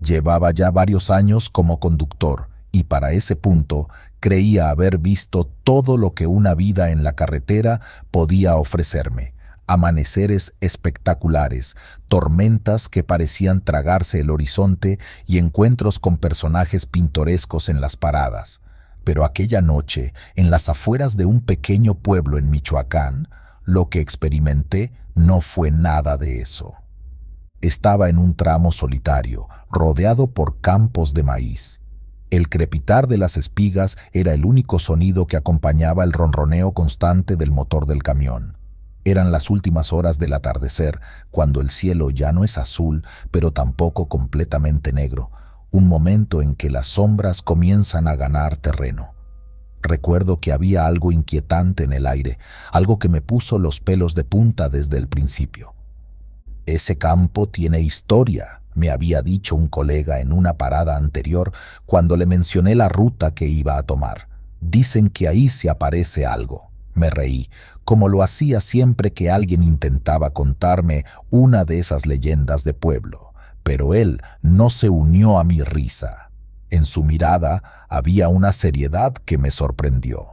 Llevaba ya varios años como conductor y para ese punto creía haber visto todo lo que una vida en la carretera podía ofrecerme. Amaneceres espectaculares, tormentas que parecían tragarse el horizonte y encuentros con personajes pintorescos en las paradas. Pero aquella noche, en las afueras de un pequeño pueblo en Michoacán, lo que experimenté no fue nada de eso. Estaba en un tramo solitario, rodeado por campos de maíz. El crepitar de las espigas era el único sonido que acompañaba el ronroneo constante del motor del camión. Eran las últimas horas del atardecer, cuando el cielo ya no es azul, pero tampoco completamente negro, un momento en que las sombras comienzan a ganar terreno. Recuerdo que había algo inquietante en el aire, algo que me puso los pelos de punta desde el principio. «Ese campo tiene historia», me había dicho un colega en una parada anterior cuando le mencioné la ruta que iba a tomar. «Dicen que ahí se aparece algo». Me reí, como lo hacía siempre que alguien intentaba contarme una de esas leyendas de pueblo, pero él no se unió a mi risa. En su mirada había una seriedad que me sorprendió.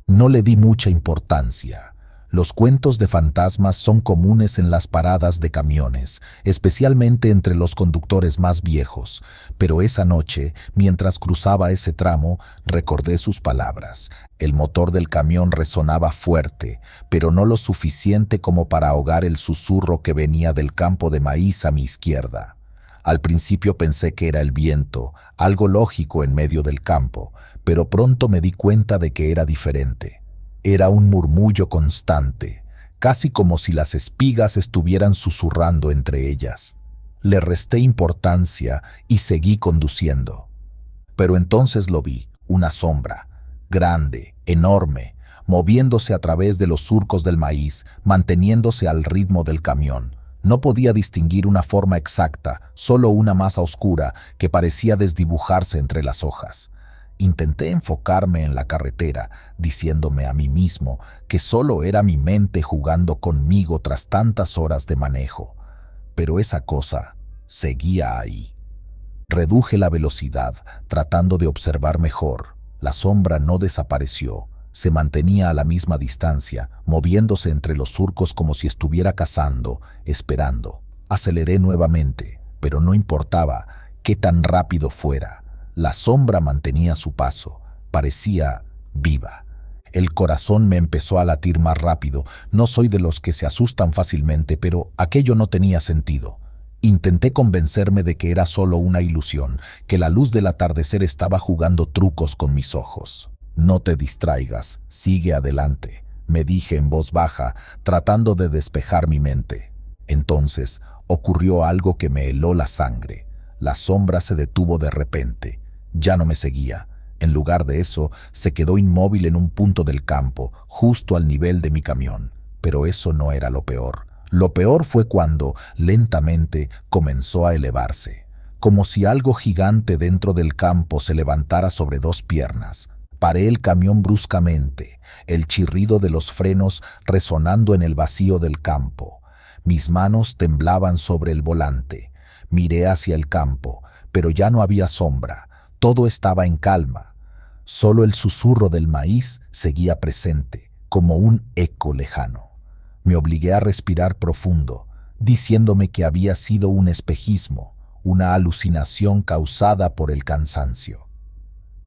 No le di mucha importancia. Los cuentos de fantasmas son comunes en las paradas de camiones, especialmente entre los conductores más viejos, pero esa noche, mientras cruzaba ese tramo, recordé sus palabras. El motor del camión resonaba fuerte, pero no lo suficiente como para ahogar el susurro que venía del campo de maíz a mi izquierda. Al principio pensé que era el viento, algo lógico en medio del campo, pero pronto me di cuenta de que era diferente. Era un murmullo constante, casi como si las espigas estuvieran susurrando entre ellas. Le resté importancia y seguí conduciendo. Pero entonces lo vi, una sombra, grande, enorme, moviéndose a través de los surcos del maíz, manteniéndose al ritmo del camión. No podía distinguir una forma exacta, solo una masa oscura que parecía desdibujarse entre las hojas. Intenté enfocarme en la carretera, diciéndome a mí mismo que solo era mi mente jugando conmigo tras tantas horas de manejo. Pero esa cosa seguía ahí. Reduje la velocidad, tratando de observar mejor. La sombra no desapareció. Se mantenía a la misma distancia, moviéndose entre los surcos como si estuviera cazando, esperando. Aceleré nuevamente, pero no importaba qué tan rápido fuera. La sombra mantenía su paso, parecía viva. El corazón me empezó a latir más rápido. No soy de los que se asustan fácilmente, pero aquello no tenía sentido. Intenté convencerme de que era solo una ilusión, que la luz del atardecer estaba jugando trucos con mis ojos. «No te distraigas, sigue adelante», me dije en voz baja, tratando de despejar mi mente. Entonces ocurrió algo que me heló la sangre. La sombra se detuvo de repente. Ya no me seguía. En lugar de eso, se quedó inmóvil en un punto del campo, justo al nivel de mi camión. Pero eso no era lo peor. Lo peor fue cuando, lentamente, comenzó a elevarse, como si algo gigante dentro del campo se levantara sobre dos piernas. Paré el camión bruscamente, el chirrido de los frenos resonando en el vacío del campo. Mis manos temblaban sobre el volante. Miré hacia el campo, pero ya no había sombra. Todo estaba en calma. Solo el susurro del maíz seguía presente, como un eco lejano. Me obligué a respirar profundo, diciéndome que había sido un espejismo, una alucinación causada por el cansancio.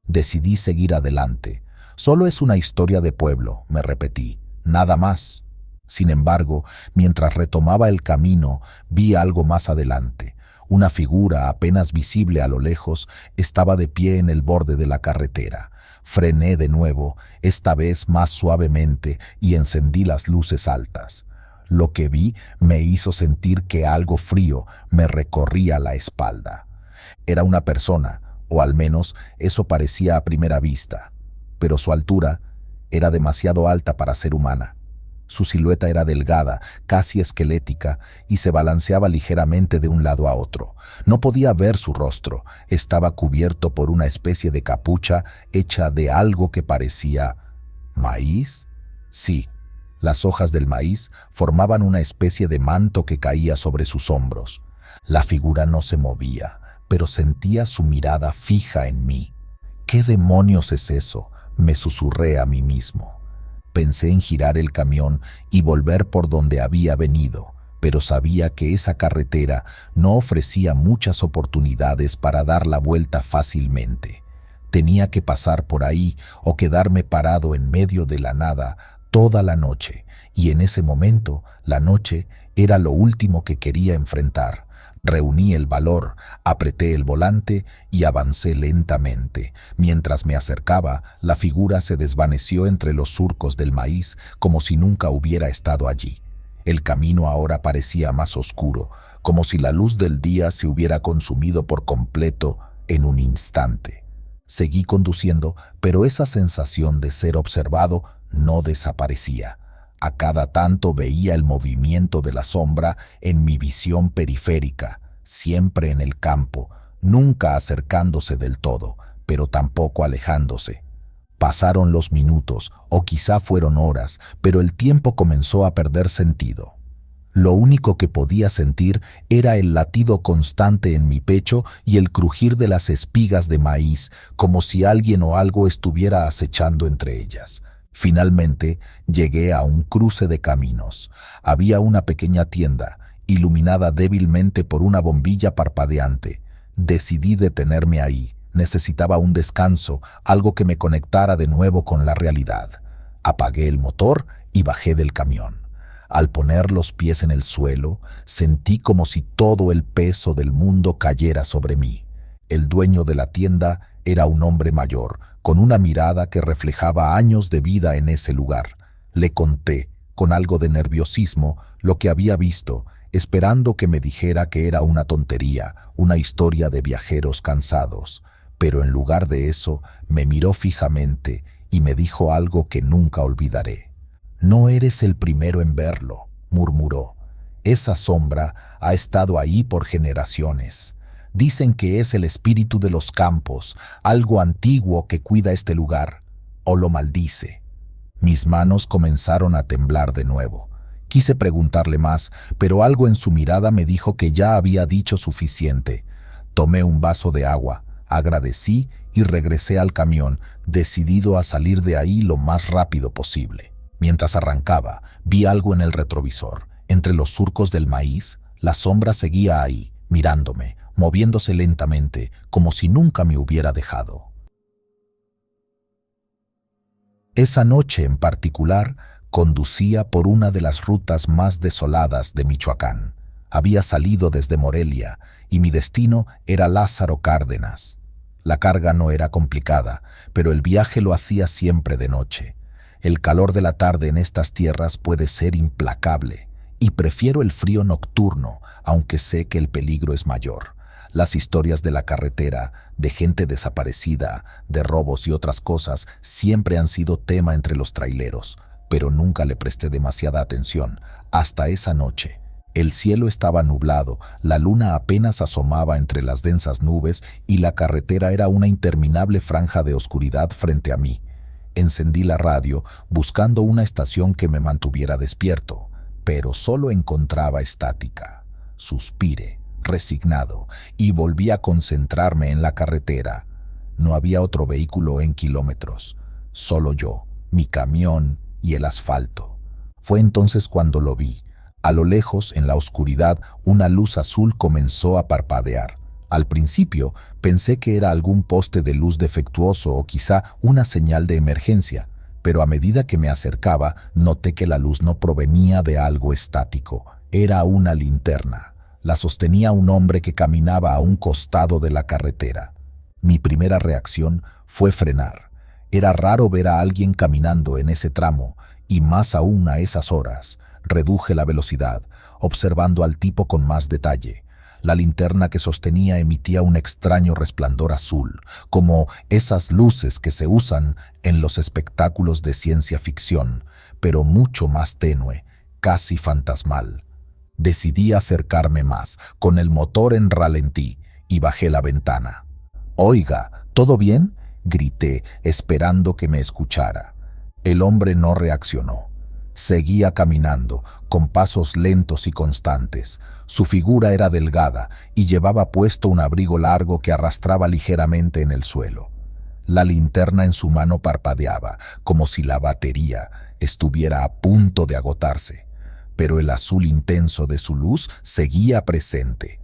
Decidí seguir adelante. Solo es una historia de pueblo, me repetí, nada más. Sin embargo, mientras retomaba el camino, vi algo más adelante. Una figura apenas visible a lo lejos estaba de pie en el borde de la carretera. Frené de nuevo, esta vez más suavemente, y encendí las luces altas. Lo que vi me hizo sentir que algo frío me recorría la espalda. Era una persona, o al menos eso parecía a primera vista, pero su altura era demasiado alta para ser humana. Su silueta era delgada, casi esquelética, y se balanceaba ligeramente de un lado a otro. No podía ver su rostro. Estaba cubierto por una especie de capucha hecha de algo que parecía... ¿maíz? Sí, las hojas del maíz formaban una especie de manto que caía sobre sus hombros. La figura no se movía, pero sentía su mirada fija en mí. ¿Qué demonios es eso?, me susurré a mí mismo. Pensé en girar el camión y volver por donde había venido, pero sabía que esa carretera no ofrecía muchas oportunidades para dar la vuelta fácilmente. Tenía que pasar por ahí o quedarme parado en medio de la nada toda la noche, y en ese momento la noche era lo último que quería enfrentar. Reuní el valor, apreté el volante y avancé lentamente. Mientras me acercaba, la figura se desvaneció entre los surcos del maíz como si nunca hubiera estado allí. El camino ahora parecía más oscuro, como si la luz del día se hubiera consumido por completo en un instante. Seguí conduciendo, pero esa sensación de ser observado no desaparecía. A cada tanto veía el movimiento de la sombra en mi visión periférica, siempre en el campo, nunca acercándose del todo, pero tampoco alejándose. Pasaron los minutos, o quizá fueron horas, pero el tiempo comenzó a perder sentido. Lo único que podía sentir era el latido constante en mi pecho y el crujir de las espigas de maíz, como si alguien o algo estuviera acechando entre ellas. Finalmente, llegué a un cruce de caminos. Había una pequeña tienda, iluminada débilmente por una bombilla parpadeante. Decidí detenerme ahí. Necesitaba un descanso, algo que me conectara de nuevo con la realidad. Apagué el motor y bajé del camión. Al poner los pies en el suelo, sentí como si todo el peso del mundo cayera sobre mí. El dueño de la tienda era un hombre mayor, con una mirada que reflejaba años de vida en ese lugar. Le conté, con algo de nerviosismo, lo que había visto, esperando que me dijera que era una tontería, una historia de viajeros cansados. Pero en lugar de eso, me miró fijamente y me dijo algo que nunca olvidaré. «No eres el primero en verlo», murmuró. «Esa sombra ha estado ahí por generaciones. Dicen que es el espíritu de los campos, algo antiguo que cuida este lugar, o lo maldice». Mis manos comenzaron a temblar de nuevo. Quise preguntarle más, pero algo en su mirada me dijo que ya había dicho suficiente. Tomé un vaso de agua, agradecí y regresé al camión, decidido a salir de ahí lo más rápido posible. Mientras arrancaba, vi algo en el retrovisor. Entre los surcos del maíz, la sombra seguía ahí, mirándome, moviéndose lentamente, como si nunca me hubiera dejado. Esa noche en particular, conducía por una de las rutas más desoladas de Michoacán. Había salido desde Morelia y mi destino era Lázaro Cárdenas. La carga no era complicada, pero el viaje lo hacía siempre de noche. El calor de la tarde en estas tierras puede ser implacable, y prefiero el frío nocturno, aunque sé que el peligro es mayor. Las historias de la carretera, de gente desaparecida, de robos y otras cosas, siempre han sido tema entre los traileros, pero nunca le presté demasiada atención, hasta esa noche. El cielo estaba nublado, la luna apenas asomaba entre las densas nubes y la carretera era una interminable franja de oscuridad frente a mí. Encendí la radio, buscando una estación que me mantuviera despierto, pero solo encontraba estática. Suspiré, resignado, y volví a concentrarme en la carretera. No había otro vehículo en kilómetros, solo yo, mi camión y el asfalto. Fue entonces cuando lo vi. A lo lejos, en la oscuridad, una luz azul comenzó a parpadear. Al principio pensé que era algún poste de luz defectuoso o quizá una señal de emergencia, pero a medida que me acercaba noté que la luz no provenía de algo estático, era una linterna. La sostenía un hombre que caminaba a un costado de la carretera. Mi primera reacción fue frenar. Era raro ver a alguien caminando en ese tramo, y más aún a esas horas. Reduje la velocidad, observando al tipo con más detalle. La linterna que sostenía emitía un extraño resplandor azul, como esas luces que se usan en los espectáculos de ciencia ficción, pero mucho más tenue, casi fantasmal. Decidí acercarme más, con el motor en ralentí, y bajé la ventana. «Oiga, ¿todo bien?», grité, esperando que me escuchara. El hombre no reaccionó. Seguía caminando, con pasos lentos y constantes. Su figura era delgada y llevaba puesto un abrigo largo que arrastraba ligeramente en el suelo. La linterna en su mano parpadeaba, como si la batería estuviera a punto de agotarse, pero el azul intenso de su luz seguía presente.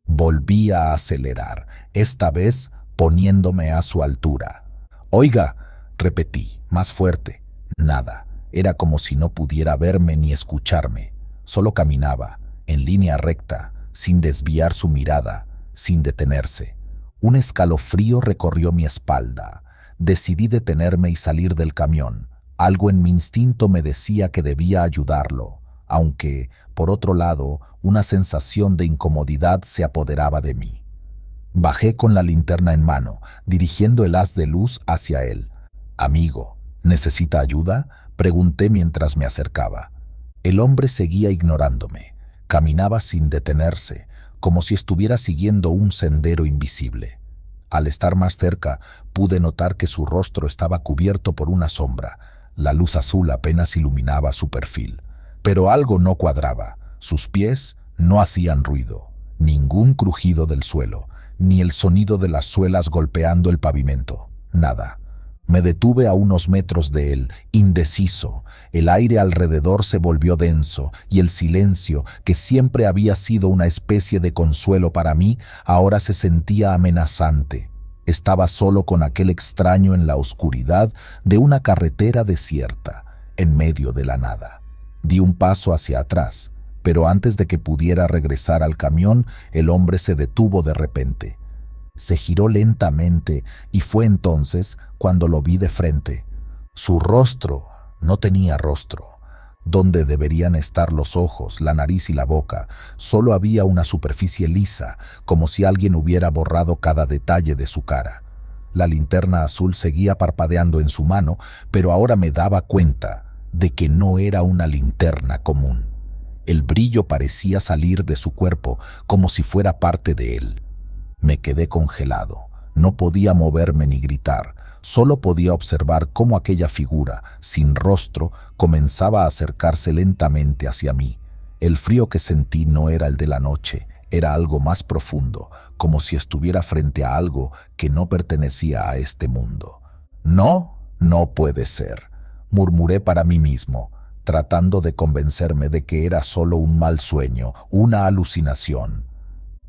Volví a acelerar, esta vez poniéndome a su altura. «Oiga», repetí, más fuerte. Nada. Era como si no pudiera verme ni escucharme. Solo caminaba, en línea recta, sin desviar su mirada, sin detenerse. Un escalofrío recorrió mi espalda. Decidí detenerme y salir del camión. Algo en mi instinto me decía que debía ayudarlo, aunque, por otro lado, una sensación de incomodidad se apoderaba de mí. Bajé con la linterna en mano, dirigiendo el haz de luz hacia él. «Amigo, ¿necesita ayuda?», pregunté mientras me acercaba. El hombre seguía ignorándome. Caminaba sin detenerse, como si estuviera siguiendo un sendero invisible. Al estar más cerca, pude notar que su rostro estaba cubierto por una sombra. La luz azul apenas iluminaba su perfil. Pero algo no cuadraba. Sus pies no hacían ruido, ningún crujido del suelo, ni el sonido de las suelas golpeando el pavimento. Nada. Me detuve a unos metros de él, indeciso. El aire alrededor se volvió denso y el silencio, que siempre había sido una especie de consuelo para mí, ahora se sentía amenazante. Estaba solo con aquel extraño en la oscuridad de una carretera desierta, en medio de la nada. Di un paso hacia atrás, pero antes de que pudiera regresar al camión, el hombre se detuvo de repente. Se giró lentamente y fue entonces cuando lo vi de frente. Su rostro no tenía rostro. Donde deberían estar los ojos, la nariz y la boca, solo había una superficie lisa, como si alguien hubiera borrado cada detalle de su cara. La linterna azul seguía parpadeando en su mano, pero ahora me daba cuenta de que no era una linterna común. El brillo parecía salir de su cuerpo como si fuera parte de él. Me quedé congelado. No podía moverme ni gritar. Solo podía observar cómo aquella figura, sin rostro, comenzaba a acercarse lentamente hacia mí. El frío que sentí no era el de la noche, era algo más profundo, como si estuviera frente a algo que no pertenecía a este mundo. «No, no puede ser», murmuré para mí mismo, tratando de convencerme de que era solo un mal sueño, una alucinación.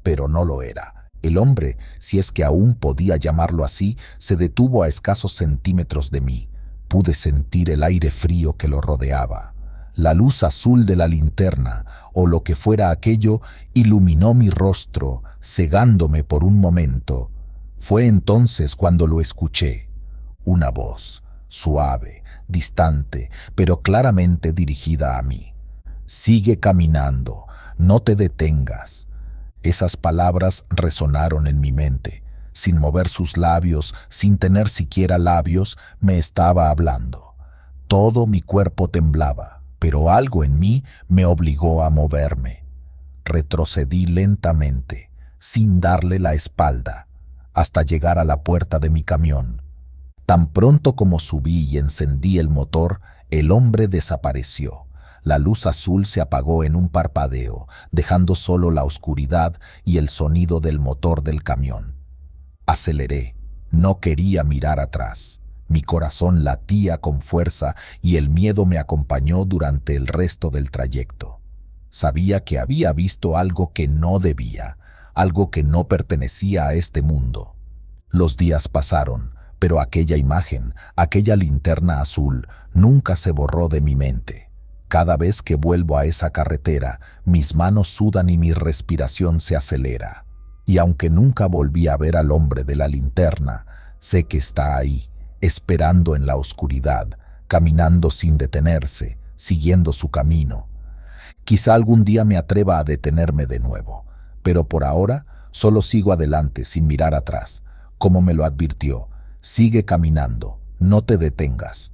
Pero no lo era. El hombre, si es que aún podía llamarlo así, se detuvo a escasos centímetros de mí. Pude sentir el aire frío que lo rodeaba. La luz azul de la linterna, o lo que fuera aquello, iluminó mi rostro, cegándome por un momento. Fue entonces cuando lo escuché. Una voz, suave, distante, pero claramente dirigida a mí. «Sigue caminando, no te detengas». Esas palabras resonaron en mi mente. Sin mover sus labios, sin tener siquiera labios, me estaba hablando. Todo mi cuerpo temblaba, pero algo en mí me obligó a moverme. Retrocedí lentamente, sin darle la espalda, hasta llegar a la puerta de mi camión. Tan pronto como subí y encendí el motor, el hombre desapareció. La luz azul se apagó en un parpadeo, dejando solo la oscuridad y el sonido del motor del camión. Aceleré. No quería mirar atrás. Mi corazón latía con fuerza y el miedo me acompañó durante el resto del trayecto. Sabía que había visto algo que no debía, algo que no pertenecía a este mundo. Los días pasaron, pero aquella imagen, aquella linterna azul, nunca se borró de mi mente. Cada vez que vuelvo a esa carretera, mis manos sudan y mi respiración se acelera. Y aunque nunca volví a ver al hombre de la linterna, sé que está ahí, esperando en la oscuridad, caminando sin detenerse, siguiendo su camino. Quizá algún día me atreva a detenerme de nuevo, pero por ahora solo sigo adelante sin mirar atrás. Como me lo advirtió, sigue caminando, no te detengas.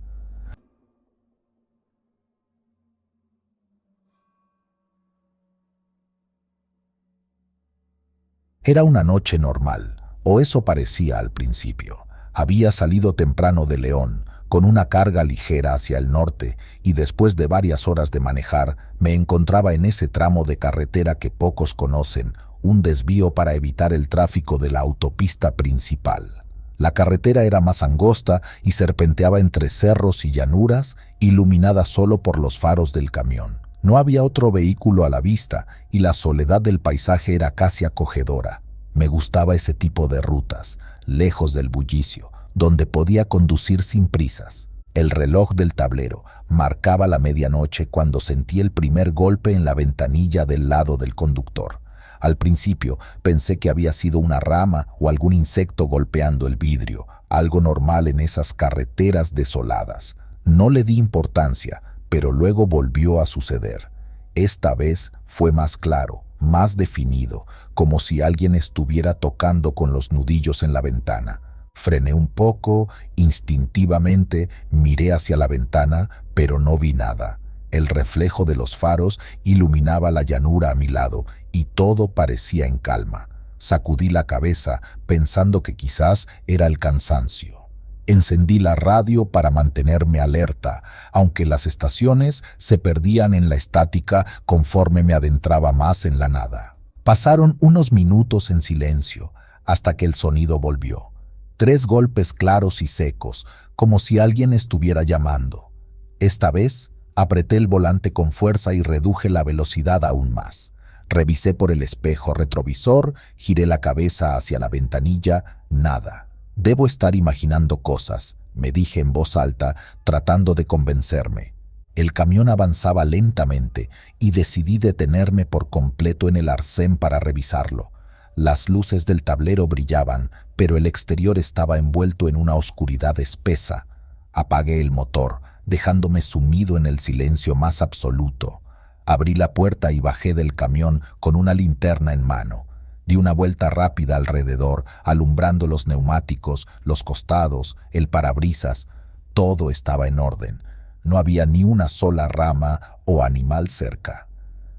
Era una noche normal, o eso parecía al principio. Había salido temprano de León, con una carga ligera hacia el norte, y después de varias horas de manejar, me encontraba en ese tramo de carretera que pocos conocen, un desvío para evitar el tráfico de la autopista principal. La carretera era más angosta y serpenteaba entre cerros y llanuras, iluminada solo por los faros del camión. No había otro vehículo a la vista y la soledad del paisaje era casi acogedora. Me gustaba ese tipo de rutas, lejos del bullicio, donde podía conducir sin prisas. El reloj del tablero marcaba la medianoche cuando sentí el primer golpe en la ventanilla del lado del conductor. Al principio pensé que había sido una rama o algún insecto golpeando el vidrio, algo normal en esas carreteras desoladas. No le di importancia, pero luego volvió a suceder. Esta vez fue más claro, más definido, como si alguien estuviera tocando con los nudillos en la ventana. Frené un poco, instintivamente miré hacia la ventana, pero no vi nada. El reflejo de los faros iluminaba la llanura a mi lado y todo parecía en calma. Sacudí la cabeza pensando que quizás era el cansancio. Encendí la radio para mantenerme alerta, aunque las estaciones se perdían en la estática conforme me adentraba más en la nada. Pasaron unos minutos en silencio, hasta que el sonido volvió. 3 golpes claros y secos, como si alguien estuviera llamando. Esta vez, apreté el volante con fuerza y reduje la velocidad aún más. Revisé por el espejo retrovisor, giré la cabeza hacia la ventanilla, nada. Debo estar imaginando cosas, me dije en voz alta, tratando de convencerme. El camión avanzaba lentamente y decidí detenerme por completo en el arcén para revisarlo. Las luces del tablero brillaban, pero el exterior estaba envuelto en una oscuridad espesa. Apagué el motor, dejándome sumido en el silencio más absoluto. Abrí la puerta y bajé del camión con una linterna en mano. Di una vuelta rápida alrededor, alumbrando los neumáticos, los costados, el parabrisas. Todo estaba en orden. No había ni una sola rama o animal cerca.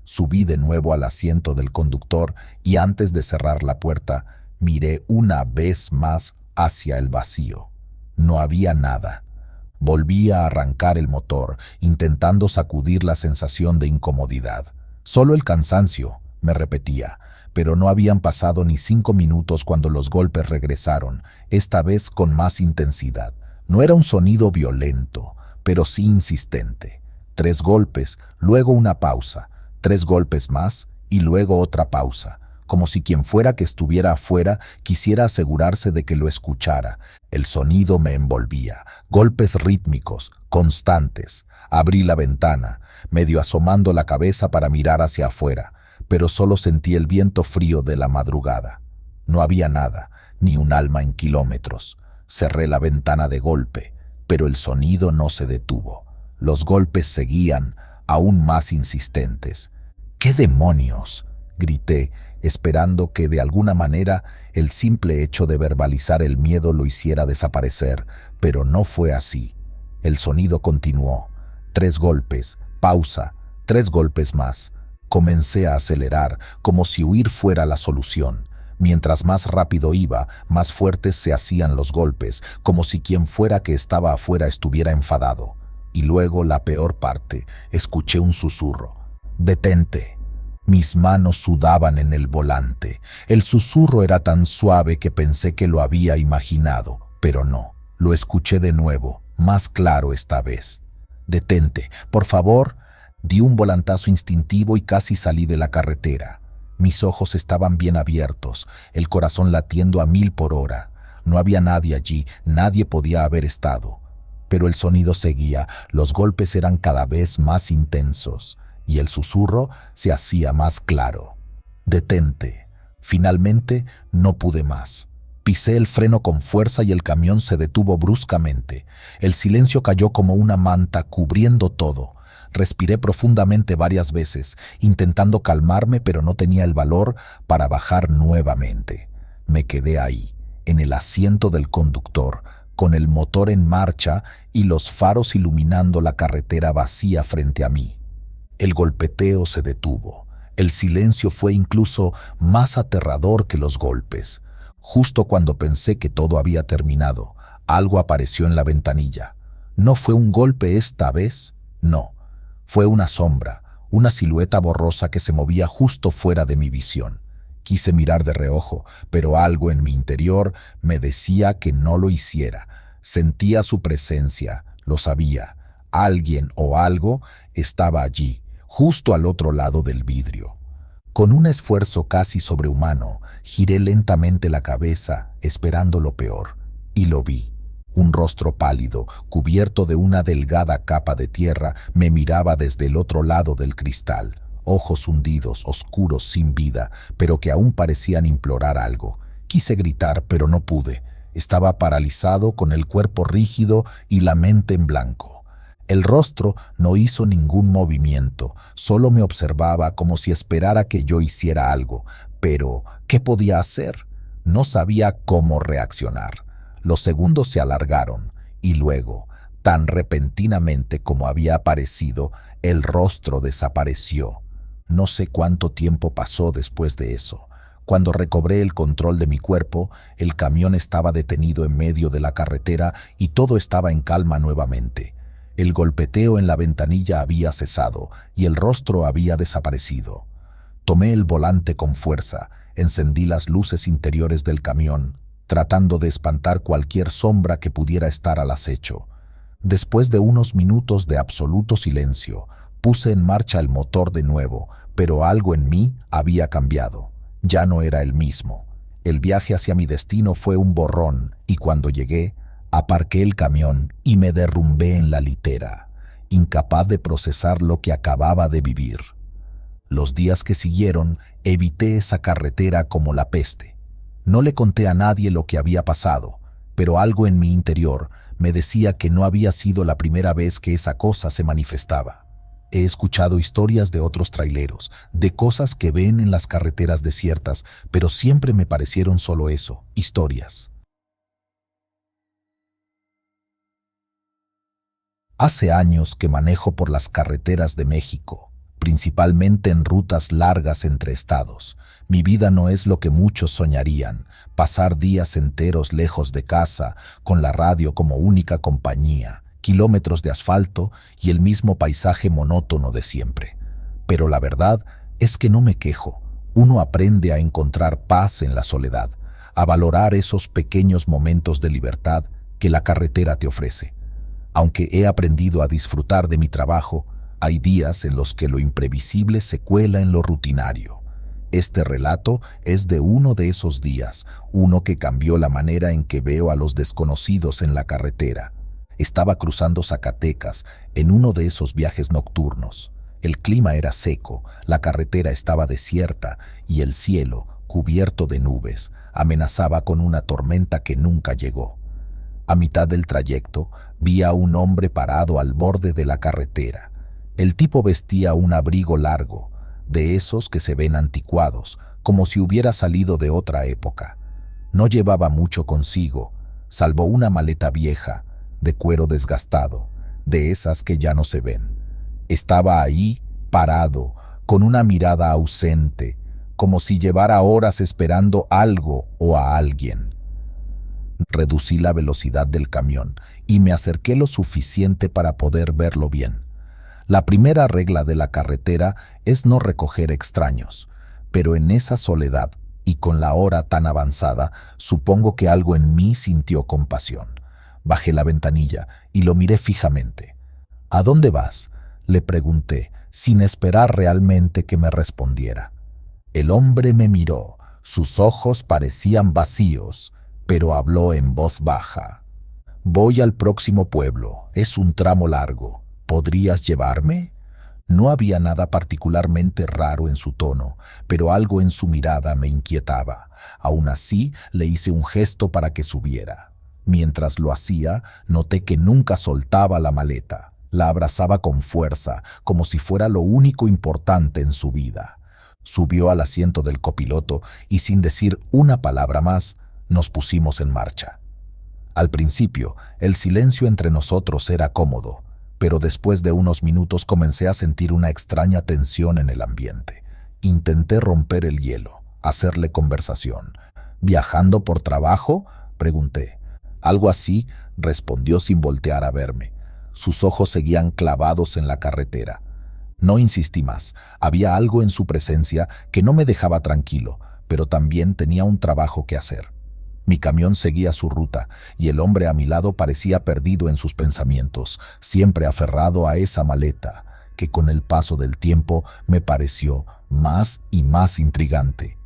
Subí de nuevo al asiento del conductor y antes de cerrar la puerta, miré una vez más hacia el vacío. No había nada. Volví a arrancar el motor, intentando sacudir la sensación de incomodidad. Solo el cansancio, me repetía, pero no habían pasado ni 5 minutos cuando los golpes regresaron, esta vez con más intensidad. No era un sonido violento, pero sí insistente. 3 golpes, luego una pausa, 3 golpes más y luego otra pausa, como si quien fuera que estuviera afuera quisiera asegurarse de que lo escuchara. El sonido me envolvía, golpes rítmicos, constantes. Abrí la ventana, medio asomando la cabeza para mirar hacia afuera, pero solo sentí el viento frío de la madrugada. No había nada, ni un alma en kilómetros. Cerré la ventana de golpe, pero el sonido no se detuvo. Los golpes seguían, aún más insistentes. ¿Qué demonios?, grité, esperando que de alguna manera el simple hecho de verbalizar el miedo lo hiciera desaparecer, pero no fue así. El sonido continuó. 3 golpes, pausa, 3 golpes más. Comencé a acelerar, como si huir fuera la solución. Mientras más rápido iba, más fuertes se hacían los golpes, como si quien fuera que estaba afuera estuviera enfadado. Y luego, la peor parte, escuché un susurro. «Detente». Mis manos sudaban en el volante. El susurro era tan suave que pensé que lo había imaginado, pero no. Lo escuché de nuevo, más claro esta vez. «Detente, por favor». Di un volantazo instintivo y casi salí de la carretera. Mis ojos estaban bien abiertos, el corazón latiendo a 1000 por hora. No había nadie allí, nadie podía haber estado. Pero el sonido seguía, los golpes eran cada vez más intensos y el susurro se hacía más claro. «Detente». Finalmente no pude más. Pisé el freno con fuerza y el camión se detuvo bruscamente. El silencio cayó como una manta cubriendo todo. Respiré profundamente varias veces, intentando calmarme, pero no tenía el valor para bajar nuevamente. Me quedé ahí, en el asiento del conductor, con el motor en marcha y los faros iluminando la carretera vacía frente a mí. El golpeteo se detuvo. El silencio fue incluso más aterrador que los golpes. Justo cuando pensé que todo había terminado, algo apareció en la ventanilla. No fue un golpe esta vez, no. Fue una sombra, una silueta borrosa que se movía justo fuera de mi visión. Quise mirar de reojo, pero algo en mi interior me decía que no lo hiciera. Sentía su presencia, lo sabía. Alguien o algo estaba allí, justo al otro lado del vidrio. Con un esfuerzo casi sobrehumano, giré lentamente la cabeza, esperando lo peor, y lo vi. Un rostro pálido, cubierto de una delgada capa de tierra, me miraba desde el otro lado del cristal. Ojos hundidos, oscuros, sin vida, pero que aún parecían implorar algo. Quise gritar, pero no pude. Estaba paralizado, con el cuerpo rígido y la mente en blanco. El rostro no hizo ningún movimiento, solo me observaba como si esperara que yo hiciera algo. Pero, ¿qué podía hacer? No sabía cómo reaccionar. Los segundos se alargaron, y luego, tan repentinamente como había aparecido, el rostro desapareció. No sé cuánto tiempo pasó después de eso. Cuando recobré el control de mi cuerpo, el camión estaba detenido en medio de la carretera y todo estaba en calma nuevamente. El golpeteo en la ventanilla había cesado y el rostro había desaparecido. Tomé el volante con fuerza, encendí las luces interiores del camión, tratando de espantar cualquier sombra que pudiera estar al acecho. Después de unos minutos de absoluto silencio, puse en marcha el motor de nuevo, pero algo en mí había cambiado. Ya no era el mismo. El viaje hacia mi destino fue un borrón, y cuando llegué, aparqué el camión y me derrumbé en la litera, incapaz de procesar lo que acababa de vivir. Los días que siguieron, evité esa carretera como la peste. No le conté a nadie lo que había pasado, pero algo en mi interior me decía que no había sido la primera vez que esa cosa se manifestaba. He escuchado historias de otros traileros, de cosas que ven en las carreteras desiertas, pero siempre me parecieron solo eso, historias. Hace años que manejo por las carreteras de México, principalmente en rutas largas entre estados. Mi vida no es lo que muchos soñarían, pasar días enteros lejos de casa, con la radio como única compañía, kilómetros de asfalto y el mismo paisaje monótono de siempre. Pero la verdad es que no me quejo. Uno aprende a encontrar paz en la soledad, a valorar esos pequeños momentos de libertad que la carretera te ofrece. Aunque he aprendido a disfrutar de mi trabajo, hay días en los que lo imprevisible se cuela en lo rutinario. Este relato es de uno de esos días, uno que cambió la manera en que veo a los desconocidos en la carretera. Estaba cruzando Zacatecas en uno de esos viajes nocturnos. El clima era seco, la carretera estaba desierta y el cielo, cubierto de nubes, amenazaba con una tormenta que nunca llegó. A mitad del trayecto, vi a un hombre parado al borde de la carretera. El tipo vestía un abrigo largo, de esos que se ven anticuados, como si hubiera salido de otra época. No llevaba mucho consigo, salvo una maleta vieja, de cuero desgastado, de esas que ya no se ven. Estaba ahí, parado, con una mirada ausente, como si llevara horas esperando algo o a alguien. Reducí la velocidad del camión y me acerqué lo suficiente para poder verlo bien. La primera regla de la carretera es no recoger extraños, pero en esa soledad y con la hora tan avanzada, supongo que algo en mí sintió compasión. Bajé la ventanilla y lo miré fijamente. ¿A dónde vas?, le pregunté, sin esperar realmente que me respondiera. El hombre me miró, sus ojos parecían vacíos, pero habló en voz baja. Voy al próximo pueblo, es un tramo largo. ¿Podrías llevarme? No había nada particularmente raro en su tono, pero algo en su mirada me inquietaba. Aún así, le hice un gesto para que subiera. Mientras lo hacía, noté que nunca soltaba la maleta. La abrazaba con fuerza, como si fuera lo único importante en su vida. Subió al asiento del copiloto y sin decir una palabra más, nos pusimos en marcha. Al principio, el silencio entre nosotros era cómodo, pero después de unos minutos comencé a sentir una extraña tensión en el ambiente. Intenté romper el hielo, hacerle conversación. ¿Viajando por trabajo?, pregunté. Algo así, respondió sin voltear a verme. Sus ojos seguían clavados en la carretera. No insistí más. Había algo en su presencia que no me dejaba tranquilo, pero también tenía un trabajo que hacer. Mi camión seguía su ruta y el hombre a mi lado parecía perdido en sus pensamientos, siempre aferrado a esa maleta, que con el paso del tiempo me pareció más y más intrigante.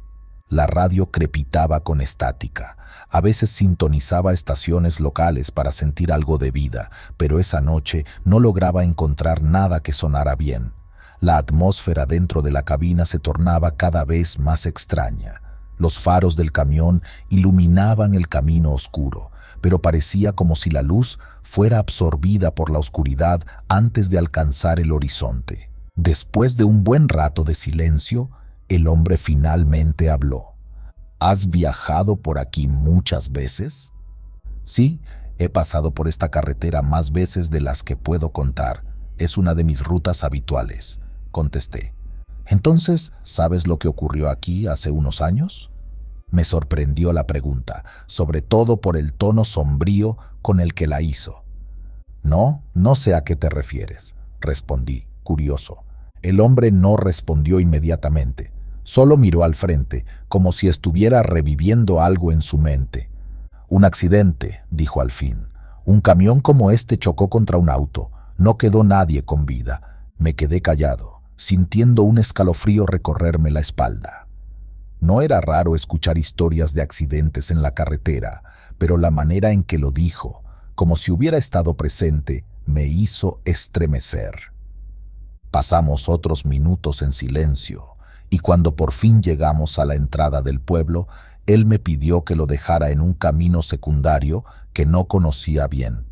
La radio crepitaba con estática. A veces sintonizaba estaciones locales para sentir algo de vida, pero esa noche no lograba encontrar nada que sonara bien. La atmósfera dentro de la cabina se tornaba cada vez más extraña. Los faros del camión iluminaban el camino oscuro, pero parecía como si la luz fuera absorbida por la oscuridad antes de alcanzar el horizonte. Después de un buen rato de silencio, el hombre finalmente habló. ¿Has viajado por aquí muchas veces? Sí, he pasado por esta carretera más veces de las que puedo contar. Es una de mis rutas habituales, contesté. Entonces, ¿sabes lo que ocurrió aquí hace unos años? Me sorprendió la pregunta, sobre todo por el tono sombrío con el que la hizo. No, no sé a qué te refieres, respondí, curioso. El hombre no respondió inmediatamente. Solo miró al frente, como si estuviera reviviendo algo en su mente. Un accidente, dijo al fin. Un camión como este chocó contra un auto. No quedó nadie con vida. Me quedé callado, sintiendo un escalofrío recorrerme la espalda. No era raro escuchar historias de accidentes en la carretera, pero la manera en que lo dijo, como si hubiera estado presente, me hizo estremecer. Pasamos otros minutos en silencio, y cuando por fin llegamos a la entrada del pueblo, él me pidió que lo dejara en un camino secundario que no conocía bien.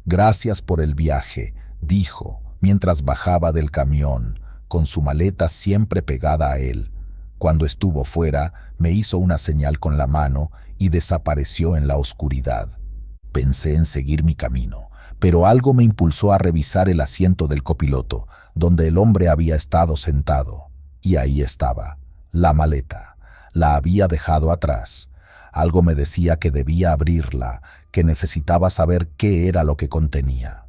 Gracias por el viaje, dijo, mientras bajaba del camión, con su maleta siempre pegada a él. Cuando estuvo fuera, me hizo una señal con la mano y desapareció en la oscuridad. Pensé en seguir mi camino, pero algo me impulsó a revisar el asiento del copiloto, donde el hombre había estado sentado. Y ahí estaba, la maleta. La había dejado atrás. Algo me decía que debía abrirla, que necesitaba saber qué era lo que contenía.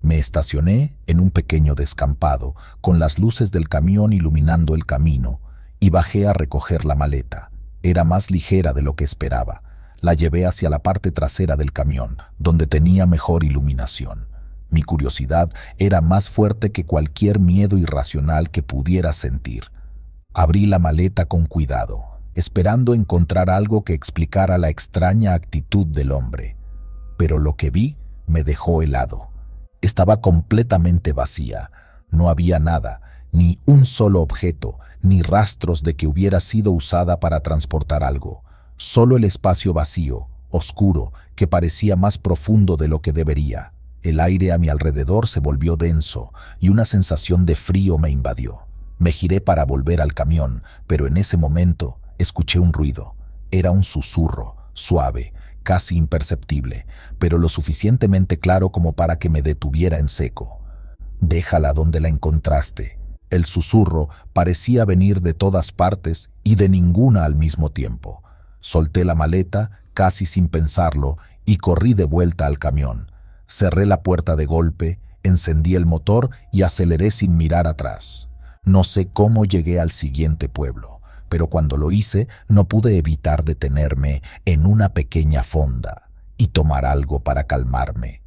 Me estacioné en un pequeño descampado, con las luces del camión iluminando el camino, y bajé a recoger la maleta. Era más ligera de lo que esperaba. La llevé hacia la parte trasera del camión, donde tenía mejor iluminación. Mi curiosidad era más fuerte que cualquier miedo irracional que pudiera sentir. Abrí la maleta con cuidado, esperando encontrar algo que explicara la extraña actitud del hombre. Pero lo que vi me dejó helado. Estaba completamente vacía. No había nada, ni un solo objeto, ni rastros de que hubiera sido usada para transportar algo. Solo el espacio vacío, oscuro, que parecía más profundo de lo que debería. El aire a mi alrededor se volvió denso y una sensación de frío me invadió. Me giré para volver al camión, pero en ese momento escuché un ruido. Era un susurro, suave, casi imperceptible, pero lo suficientemente claro como para que me detuviera en seco. «Déjala donde la encontraste». El susurro parecía venir de todas partes y de ninguna al mismo tiempo. Solté la maleta, casi sin pensarlo, y corrí de vuelta al camión. Cerré la puerta de golpe, encendí el motor y aceleré sin mirar atrás. No sé cómo llegué al siguiente pueblo, pero cuando lo hice no pude evitar detenerme en una pequeña fonda y tomar algo para calmarme.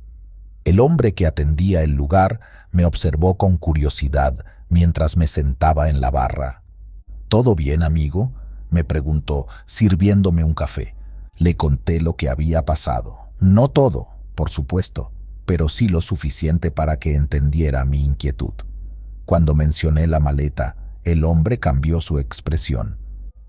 El hombre que atendía el lugar me observó con curiosidad mientras me sentaba en la barra. «¿Todo bien, amigo?», me preguntó, sirviéndome un café. Le conté lo que había pasado. No todo, por supuesto, pero sí lo suficiente para que entendiera mi inquietud. Cuando mencioné la maleta, el hombre cambió su expresión.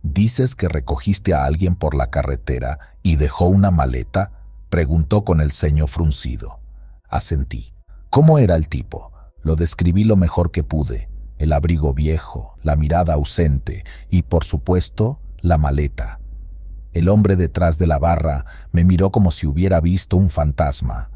«¿Dices que recogiste a alguien por la carretera y dejó una maleta?», preguntó con el ceño fruncido. Asentí. «¿Cómo era el tipo?». Lo describí lo mejor que pude. El abrigo viejo, la mirada ausente y, por supuesto, la maleta. El hombre detrás de la barra me miró como si hubiera visto un fantasma.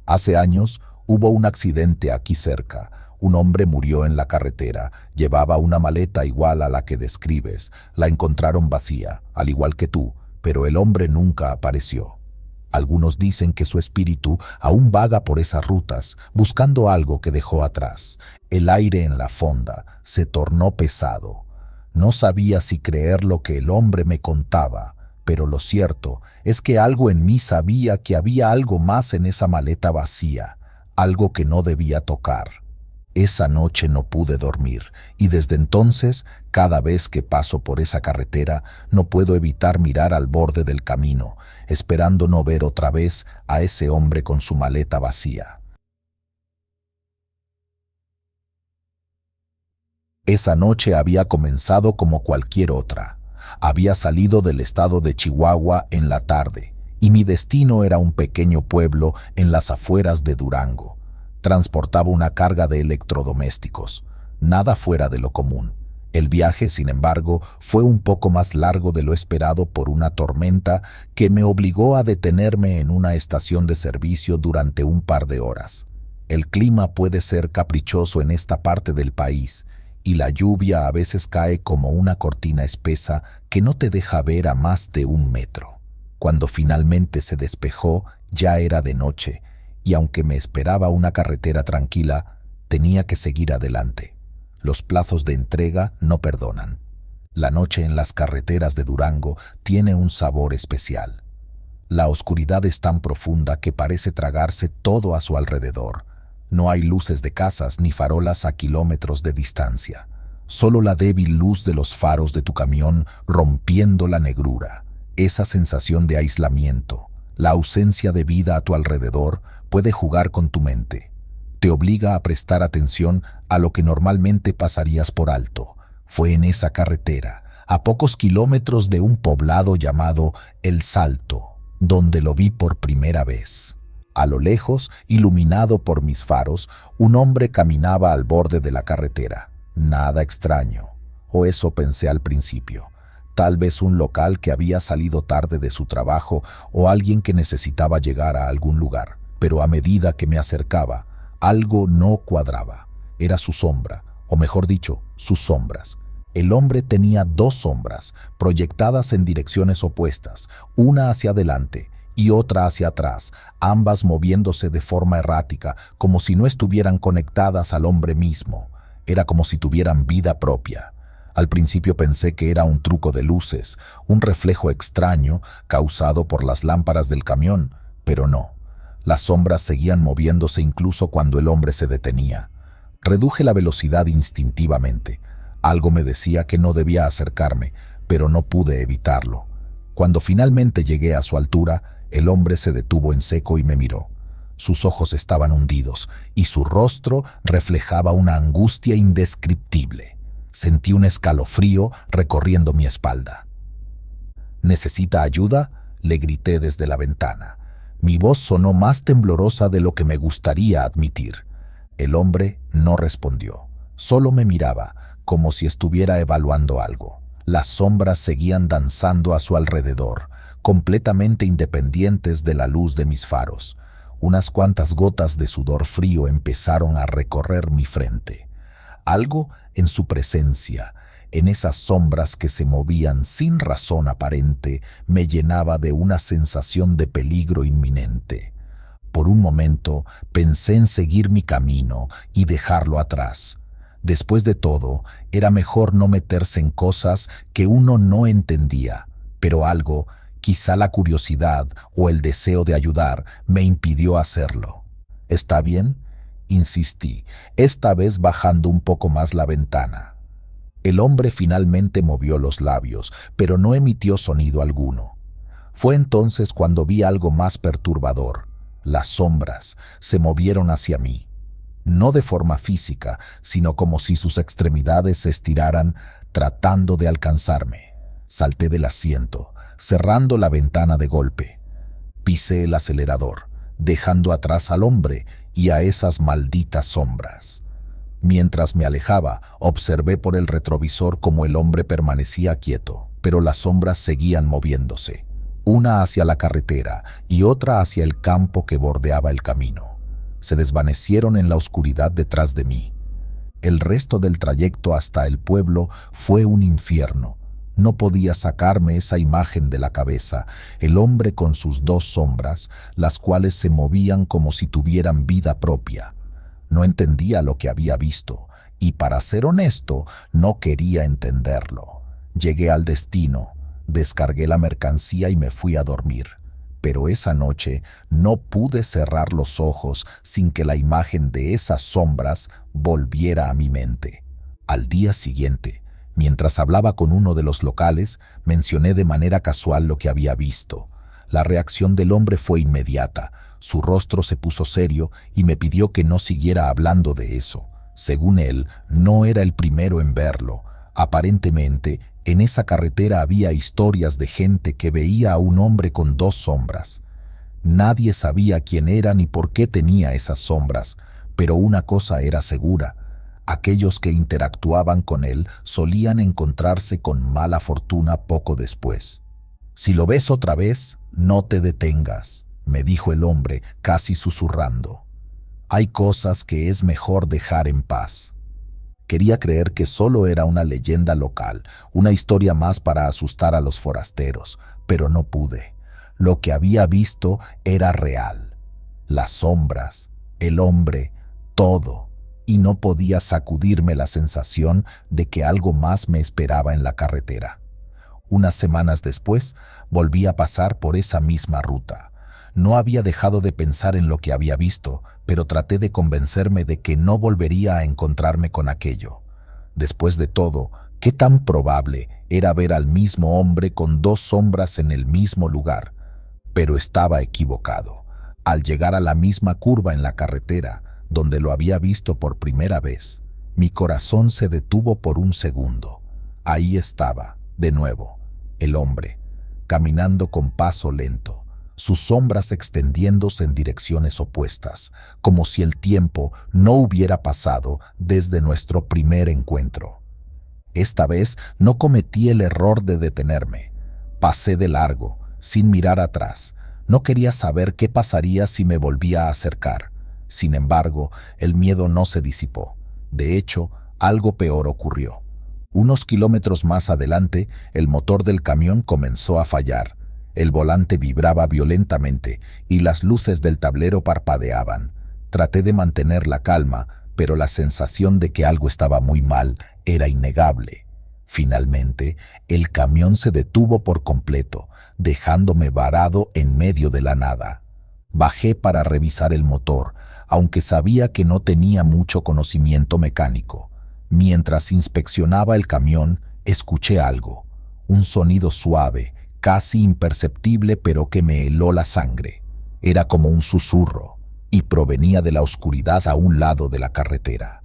«Hace años hubo un accidente aquí cerca. Un hombre murió en la carretera. Llevaba una maleta igual a la que describes. La encontraron vacía, al igual que tú, pero el hombre nunca apareció». Algunos dicen que su espíritu aún vaga por esas rutas, buscando algo que dejó atrás. El aire en la fonda se tornó pesado. No sabía si creer lo que el hombre me contaba, pero lo cierto es que algo en mí sabía que había algo más en esa maleta vacía, algo que no debía tocar. Esa noche no pude dormir, y desde entonces, cada vez que paso por esa carretera, no puedo evitar mirar al borde del camino, esperando no ver otra vez a ese hombre con su maleta vacía. Esa noche había comenzado como cualquier otra. Había salido del estado de Chihuahua en la tarde, y mi destino era un pequeño pueblo en las afueras de Durango. Transportaba una carga de electrodomésticos, nada fuera de lo común. El viaje, sin embargo, fue un poco más largo de lo esperado por una tormenta que me obligó a detenerme en una estación de servicio durante un par de horas. El clima puede ser caprichoso en esta parte del país, y la lluvia a veces cae como una cortina espesa que no te deja ver a más de 1 metro. Cuando finalmente se despejó, ya era de noche, y aunque me esperaba una carretera tranquila, tenía que seguir adelante. Los plazos de entrega no perdonan. La noche en las carreteras de Durango tiene un sabor especial. La oscuridad es tan profunda que parece tragarse todo a su alrededor. No hay luces de casas ni farolas a kilómetros de distancia. Solo la débil luz de los faros de tu camión rompiendo la negrura. Esa sensación de aislamiento, la ausencia de vida a tu alrededor, puede jugar con tu mente. Te obliga a prestar atención a lo que normalmente pasarías por alto. Fue en esa carretera, a pocos kilómetros de un poblado llamado El Salto, donde lo vi por primera vez. A lo lejos, iluminado por mis faros, un hombre caminaba al borde de la carretera. Nada extraño, o eso pensé al principio. Tal vez un local que había salido tarde de su trabajo o alguien que necesitaba llegar a algún lugar. Pero a medida que me acercaba, algo no cuadraba. Era su sombra, o mejor dicho, sus sombras. El hombre tenía 2 sombras, proyectadas en direcciones opuestas, una hacia adelante y otra hacia atrás, ambas moviéndose de forma errática, como si no estuvieran conectadas al hombre mismo. Era como si tuvieran vida propia. Al principio pensé que era un truco de luces, un reflejo extraño causado por las lámparas del camión, pero no. Las sombras seguían moviéndose incluso cuando el hombre se detenía. Reduje la velocidad instintivamente. Algo me decía que no debía acercarme, pero no pude evitarlo. Cuando finalmente llegué a su altura, el hombre se detuvo en seco y me miró. Sus ojos estaban hundidos y su rostro reflejaba una angustia indescriptible. Sentí un escalofrío recorriendo mi espalda. ¿Necesita ayuda?, le grité desde la ventana. Mi voz sonó más temblorosa de lo que me gustaría admitir. El hombre no respondió, solo me miraba, como si estuviera evaluando algo. Las sombras seguían danzando a su alrededor, completamente independientes de la luz de mis faros. Unas cuantas gotas de sudor frío empezaron a recorrer mi frente. Algo en su presencia, en esas sombras que se movían sin razón aparente, me llenaba de una sensación de peligro inminente. Por un momento pensé en seguir mi camino y dejarlo atrás. Después de todo, era mejor no meterse en cosas que uno no entendía, pero algo, quizá la curiosidad o el deseo de ayudar, me impidió hacerlo. ¿Está bien?, insistí, esta vez bajando un poco más la ventana. El hombre finalmente movió los labios, pero no emitió sonido alguno. Fue entonces cuando vi algo más perturbador. Las sombras se movieron hacia mí. No de forma física, sino como si sus extremidades se estiraran tratando de alcanzarme. Salté del asiento, cerrando la ventana de golpe. Pisé el acelerador, dejando atrás al hombre y a esas malditas sombras. Mientras me alejaba, observé por el retrovisor cómo el hombre permanecía quieto, pero las sombras seguían moviéndose, una hacia la carretera y otra hacia el campo que bordeaba el camino. Se desvanecieron en la oscuridad detrás de mí. El resto del trayecto hasta el pueblo fue un infierno. No podía sacarme esa imagen de la cabeza, el hombre con sus dos sombras, las cuales se movían como si tuvieran vida propia. No entendía lo que había visto, y para ser honesto, no quería entenderlo. Llegué al destino, descargué la mercancía y me fui a dormir. Pero esa noche no pude cerrar los ojos sin que la imagen de esas sombras volviera a mi mente. Al día siguiente, mientras hablaba con uno de los locales, mencioné de manera casual lo que había visto. La reacción del hombre fue inmediata. Su rostro se puso serio y me pidió que no siguiera hablando de eso. Según él, no era el primero en verlo. Aparentemente, en esa carretera había historias de gente que veía a un hombre con dos sombras. Nadie sabía quién era ni por qué tenía esas sombras, pero una cosa era segura: aquellos que interactuaban con él solían encontrarse con mala fortuna poco después. «Si lo ves otra vez, no te detengas», me dijo el hombre, casi susurrando. «Hay cosas que es mejor dejar en paz». Quería creer que solo era una leyenda local, una historia más para asustar a los forasteros, pero no pude. Lo que había visto era real. Las sombras, el hombre, todo. Y no podía sacudirme la sensación de que algo más me esperaba en la carretera. Unas semanas después, volví a pasar por esa misma ruta. No había dejado de pensar en lo que había visto, pero traté de convencerme de que no volvería a encontrarme con aquello. Después de todo, ¿qué tan probable era ver al mismo hombre con dos sombras en el mismo lugar? Pero estaba equivocado. Al llegar a la misma curva en la carretera, donde lo había visto por primera vez, mi corazón se detuvo por un segundo. Ahí estaba, de nuevo, el hombre, caminando con paso lento, sus sombras extendiéndose en direcciones opuestas, como si el tiempo no hubiera pasado desde nuestro primer encuentro. Esta vez no cometí el error de detenerme. Pasé de largo, sin mirar atrás. No quería saber qué pasaría si me volvía a acercar. Sin embargo, el miedo no se disipó. De hecho, algo peor ocurrió. Unos kilómetros más adelante, el motor del camión comenzó a fallar. El volante vibraba violentamente y las luces del tablero parpadeaban. Traté de mantener la calma, pero la sensación de que algo estaba muy mal era innegable. Finalmente, el camión se detuvo por completo, dejándome varado en medio de la nada. Bajé para revisar el motor, aunque sabía que no tenía mucho conocimiento mecánico. Mientras inspeccionaba el camión, escuché algo, un sonido suave, casi imperceptible, pero que me heló la sangre. Era como un susurro, y provenía de la oscuridad a un lado de la carretera.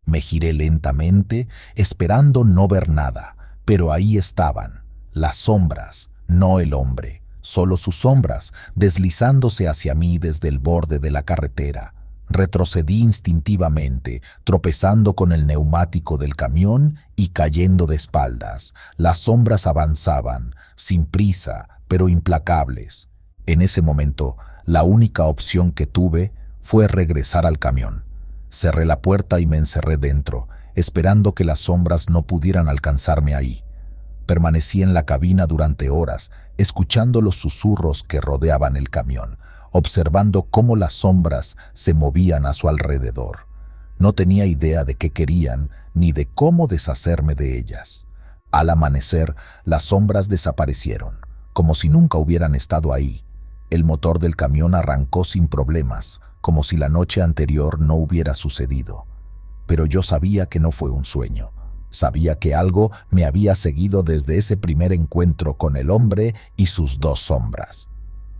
Me giré lentamente, esperando no ver nada, pero ahí estaban, las sombras, no el hombre, solo sus sombras, deslizándose hacia mí desde el borde de la carretera. Retrocedí instintivamente, tropezando con el neumático del camión y cayendo de espaldas. Las sombras avanzaban, sin prisa, pero implacables. En ese momento, la única opción que tuve fue regresar al camión. Cerré la puerta y me encerré dentro, esperando que las sombras no pudieran alcanzarme ahí. Permanecí en la cabina durante horas, escuchando los susurros que rodeaban el camión, observando cómo las sombras se movían a su alrededor. No tenía idea de qué querían ni de cómo deshacerme de ellas. Al amanecer, las sombras desaparecieron, como si nunca hubieran estado ahí. El motor del camión arrancó sin problemas, como si la noche anterior no hubiera sucedido. Pero yo sabía que no fue un sueño. Sabía que algo me había seguido desde ese primer encuentro con el hombre y sus dos sombras.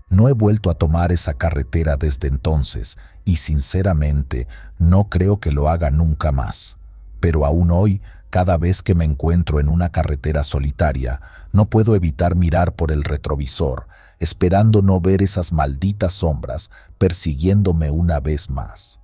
No he vuelto a tomar esa carretera desde entonces y sinceramente no creo que lo haga nunca más. Pero aún hoy, cada vez que me encuentro en una carretera solitaria, no puedo evitar mirar por el retrovisor, esperando no ver esas malditas sombras persiguiéndome una vez más.